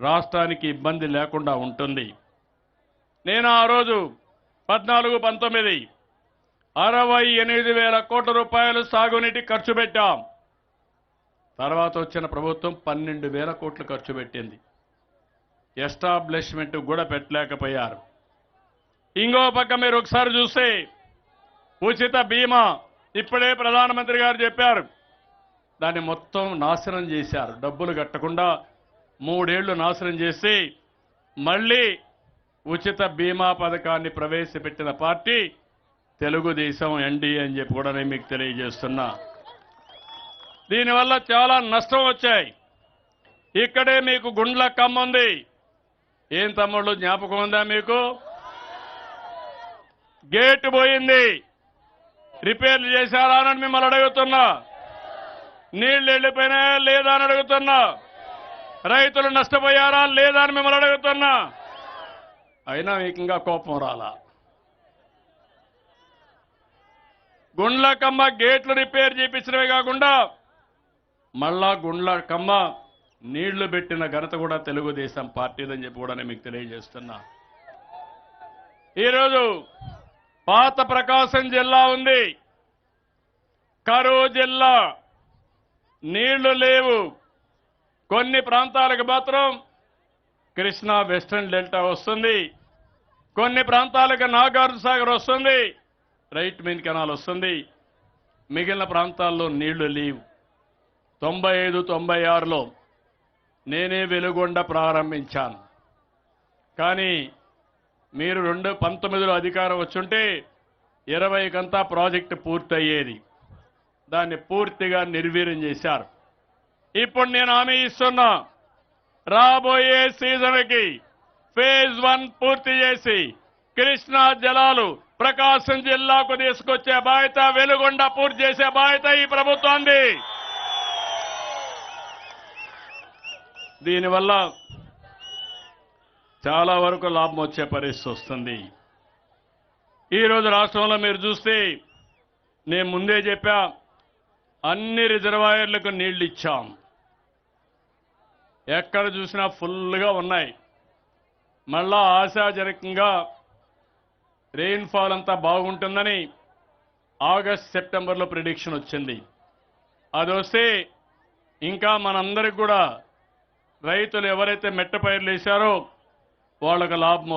రాష్ట్రానికి ఇబ్బంది లేకుండా ఉంటుంది. నేను ఆ రోజు 14-19 68,000 కోట్ల రూపాయలు సాగునీటి ఖర్చు పెట్టాం. తర్వాత వచ్చిన ప్రభుత్వం 12,000 కోట్లు ఖర్చు పెట్టింది. ఎస్టాబ్లిష్మెంట్ కూడా పెట్టలేకపోయారు. ఇంకో పక్క మీరు ఒకసారి చూస్తే ఉచిత బీమా ఇప్పుడే ప్రధానమంత్రి గారు చెప్పారు. దాన్ని మొత్తం నాశనం చేశారు. డబ్బులు కట్టకుండా 3 ఏళ్లు నాశనం చేసి మళ్ళీ ఉచిత బీమా పథకాన్ని ప్రవేశపెట్టిన పార్టీ తెలుగుదేశం ఎన్డీఏ అని చెప్పి కూడా నేను మీకు తెలియజేస్తున్నా. దీనివల్ల చాలా నష్టం వచ్చాయి. ఇక్కడే మీకు గుండ్లకమ్మ ఉంది. ఏం తమ్ముళ్ళు జ్ఞాపకం ఉందా మీకు? గేటు పోయింది, రిపేర్లు చేశారా అని మిమ్మల్ని అడుగుతున్నా. నీళ్లు వెళ్ళిపోయినాయా లేదా అని అడుగుతున్నా. రైతులు నష్టపోయారా లేదా అని మిమ్మల్ని అడుగుతున్నా. అయినా మీకు ఇంకా కోపం రాలా. గుండ్లకమ్మ గేట్లు రిపేర్ చేయించడమే కాకుండా మళ్ళా గుండ్లకమ్మ నీళ్లు పెట్టిన ఘనత కూడా తెలుగుదేశం పార్టీదని చెప్పి కూడా నేను మీకు తెలియజేస్తున్నా. ఈరోజు పాత ప్రకాశం జిల్లా ఉంది, కరూరు జిల్లా, నీళ్లు లేవు. కొన్ని ప్రాంతాలకు మాత్రం కృష్ణా వెస్టర్న్ డెల్టా వస్తుంది, కొన్ని ప్రాంతాలకు నాగార్జున సాగర్ వస్తుంది, రైట్ మెయిన్ కెనాల్ వస్తుంది. మిగిలిన ప్రాంతాల్లో నీళ్లు లేవు. 95-96లో నేనే వెలుగొండ ప్రారంభించాను. కానీ మీరు 2019లో అధికారం వచ్చుంటే 20కంతా ప్రాజెక్టు పూర్తయ్యేది. దాన్ని పూర్తిగా నిర్వీర్యం చేశారు. ఇప్పుడు నేను హామీ ఇస్తున్నా, రాబోయే సీజన్కి ఫేజ్ 1 పూర్తి చేసి కృష్ణా జలాలు ప్రకాశం జిల్లాకు తీసుకొచ్చే బాధ్యత, వెలుగొండ పూర్తి చేసే బాధ్యత ఈ ప్రభుత్వాన్ని. దీనివల్ల చాలా వరకు లాభం వచ్చే పరిస్థితి వస్తుంది. ఈరోజు రాష్ట్రంలో మీరు చూస్తే నేను ముందే చెప్పా, అన్ని రిజర్వాయర్లకు నీళ్లు ఇచ్చాం. ఎక్కడ చూసినా ఫుల్గా ఉన్నాయి. మళ్ళా ఆశాజనకంగా రెయిన్ఫాల్ అంతా బాగుంటుందని ఆగస్ట్ సెప్టెంబర్లో ప్రిడిక్షన్ వచ్చింది. అది వస్తే ఇంకా మనందరికి కూడా రైతులు ఎవరైతే మెట్ట పైర్లు వేశారో వాళ్ళకు లాభం